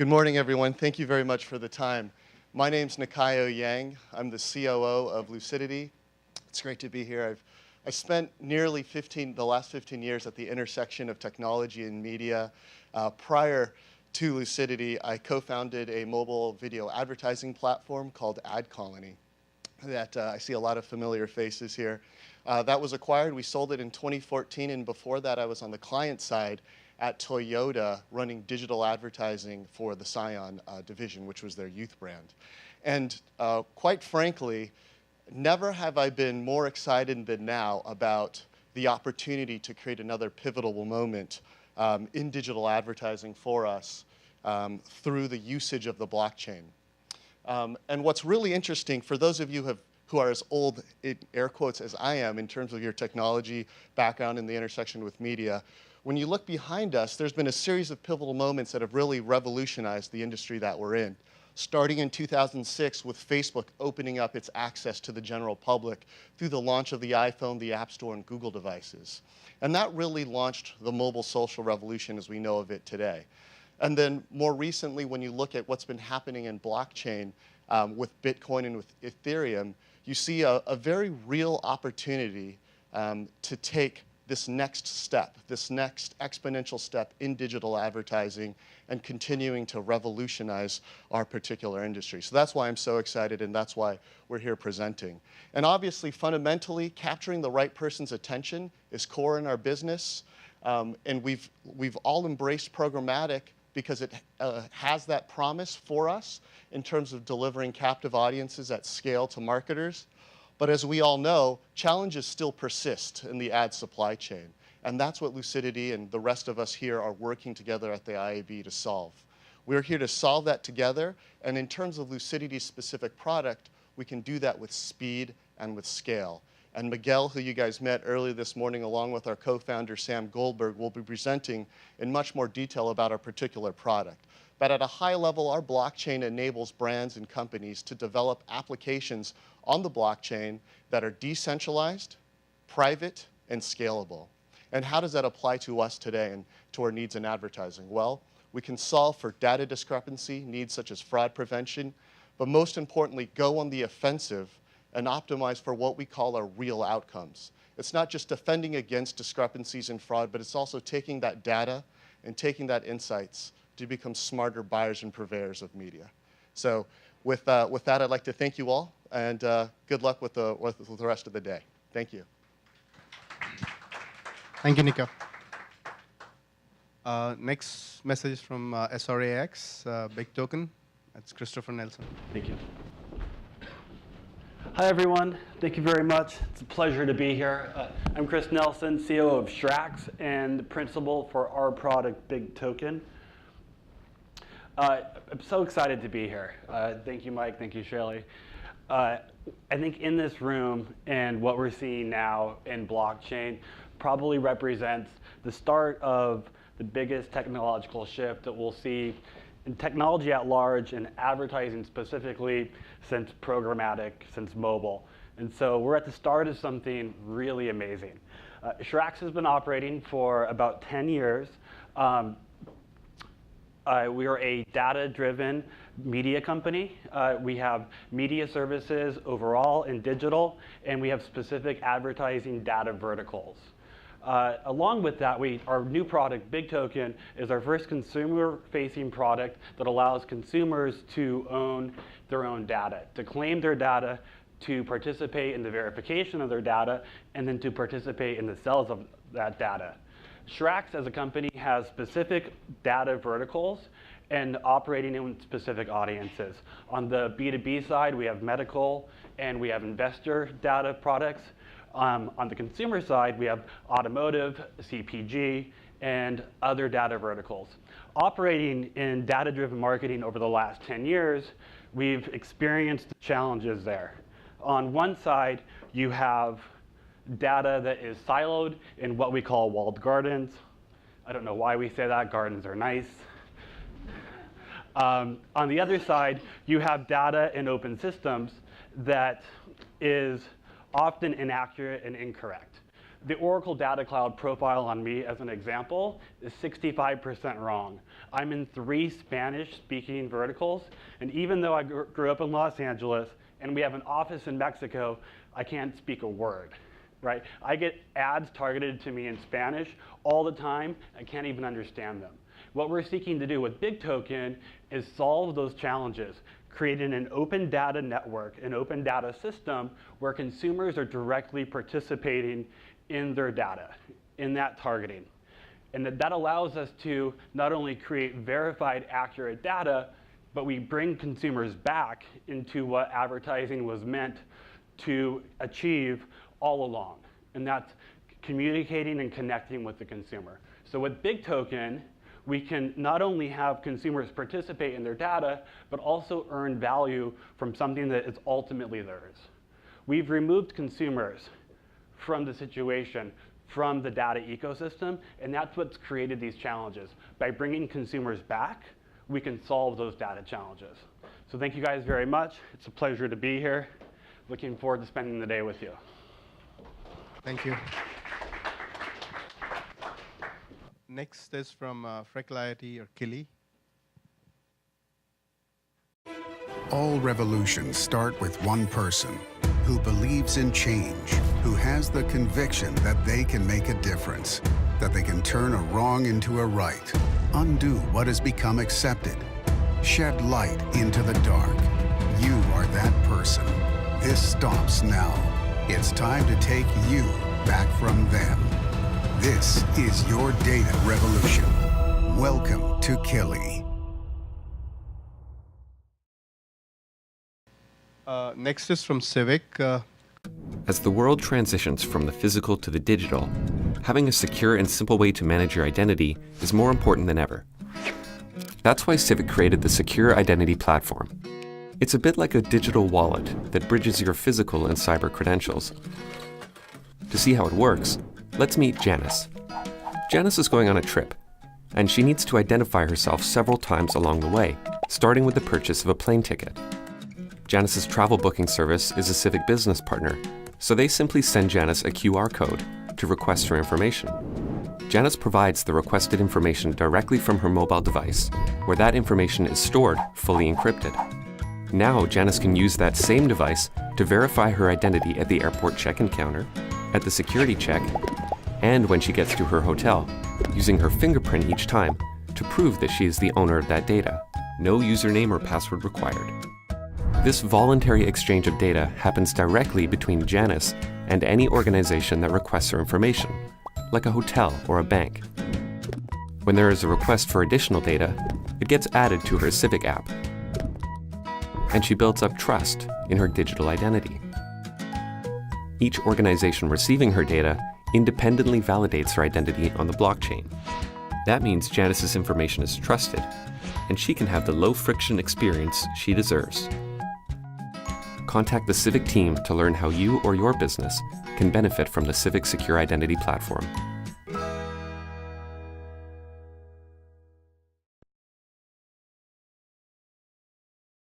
Good morning, everyone. Thank you very much for the time. My name's Nakayo Yang. I'm the COO of Lucidity. It's great to be here. I spent nearly the last 15 years at the intersection of technology and media. Prior to Lucidity, I co-founded a mobile video advertising platform called Ad Colony that I see a lot of familiar faces here. That was acquired. We sold it in 2014, and before that, I was on the client side at Toyota running digital advertising for the Scion division, which was their youth brand. And quite frankly, never have I been more excited than now about the opportunity to create another pivotal moment in digital advertising for us through the usage of the blockchain. And what's really interesting, for those of you who are as old, in air quotes, as I am in terms of your technology background in the intersection with media, when you look behind us, there's been a series of pivotal moments that have really revolutionized the industry that we're in. Starting in 2006 with Facebook opening up its access to the general public through the launch of the iPhone, the App Store, and Google devices. And that really launched the mobile social revolution as we know of it today. And then more recently, when you look at what's been happening in blockchain with Bitcoin and with Ethereum, you see a very real opportunity to take this next step, this next exponential step in digital advertising and continuing to revolutionize our particular industry. So that's why I'm so excited, and that's why we're here presenting. And obviously, fundamentally, capturing the right person's attention is core in our business. And we've all embraced programmatic because it has that promise for us in terms of delivering captive audiences at scale to marketers. But as we all know, challenges still persist in the ad supply chain. And that's what Lucidity and the rest of us here are working together at the IAB to solve. We're here to solve that together. And in terms of Lucidity's specific product, we can do that with speed and with scale. And Miguel, who you guys met earlier this morning, along with our co-founder, Sam Goldberg, will be presenting in much more detail about our particular product. But at a high level, our blockchain enables brands and companies to develop applications on the blockchain that are decentralized, private, and scalable. And how does that apply to us today and to our needs in advertising? Well, we can solve for data discrepancy, needs such as fraud prevention, but most importantly, go on the offensive and optimize for what we call our real outcomes. It's not just defending against discrepancies and fraud, but it's also taking that data and taking that insights to become smarter buyers and purveyors of media. So with that, I'd like to thank you all, and good luck with the rest of the day. Thank you. Thank you, Nico. Next message from SRAX, Big Token. That's Christopher Nelson. Thank you. Hi, everyone. Thank you very much. It's a pleasure to be here. I'm Chris Nelson, CEO of SRAX and principal for our product, Big Token. I'm so excited to be here. Thank you, Mike. Thank you, Shirley. I think in this room and what we're seeing now in blockchain probably represents the start of the biggest technological shift that we'll see in technology at large and advertising specifically since programmatic, since mobile. And so we're at the start of something really amazing. SRAX has been operating for about 10 years. We are a data-driven media company. We have media services overall in digital, and we have specific advertising data verticals. Along with that, our new product, Big Token, is our first consumer-facing product that allows consumers to own their own data, to claim their data, to participate in the verification of their data, and then to participate in the sales of that data. SRAX as a company has specific data verticals and operating in specific audiences. On the B2B side, we have medical and we have investor data products. On the consumer side, we have automotive, CPG, and other data verticals. Operating in data-driven marketing over the last 10 years, we've experienced challenges there. On one side, you have data that is siloed in what we call walled gardens. I don't know why we say that. Gardens are nice. On the other side, you have data in open systems that is often inaccurate and incorrect. the Oracle Data Cloud profile on me, as an example, is 65% wrong. I'm in 3 Spanish-speaking verticals, and even though I grew up in Los Angeles and we have an office in Mexico, I can't speak a word, right? I get ads targeted to me in Spanish all the time. I can't even understand them. What we're seeking to do with BigToken is solve those challenges, creating an open data network, an open data system where consumers are directly participating in their data, in that targeting. And that allows us to not only create verified, accurate data, but we bring consumers back into what advertising was meant to achieve all along. And that's communicating and connecting with the consumer. So with BigToken, we can not only have consumers participate in their data, but also earn value from something that is ultimately theirs. We've removed consumers from the situation, from the data ecosystem, and that's what's created these challenges. By bringing consumers back, we can solve those data challenges. So thank you guys very much. It's a pleasure to be here. Looking forward to spending the day with you. Thank you. Next is from Freckliety or Killi. All revolutions start with one person who believes in change, who has the conviction that they can make a difference, that they can turn a wrong into a right, undo what has become accepted, shed light into the dark. You are that person. This stops now. It's time to take you back from them. This is your data revolution. Welcome to Killi. Next is from Civic. As the world transitions from the physical to the digital, having a secure and simple way to manage your identity is more important than ever. That's why Civic created the Secure Identity Platform. It's a bit like a digital wallet that bridges your physical and cyber credentials. To see how it works, let's meet Janice. Janice is going on a trip, and she needs to identify herself several times along the way, starting with the purchase of a plane ticket. Janice's travel booking service is a Civic business partner, so they simply send Janice a QR code to request her information. Janice provides the requested information directly from her mobile device, where that information is stored fully encrypted. Now Janice can use that same device to verify her identity at the airport check-in counter, at the security check, and when she gets to her hotel, using her fingerprint each time to prove that she is the owner of that data. No username or password required. This voluntary exchange of data happens directly between Janice and any organization that requests her information, like a hotel or a bank. When there is a request for additional data, it gets added to her Civic app, and she builds up trust in her digital identity. Each organization receiving her data independently validates her identity on the blockchain. That means Janice's information is trusted, and she can have the low-friction experience she deserves. Contact the Civic team to learn how you or your business can benefit from the Civic Secure Identity Platform.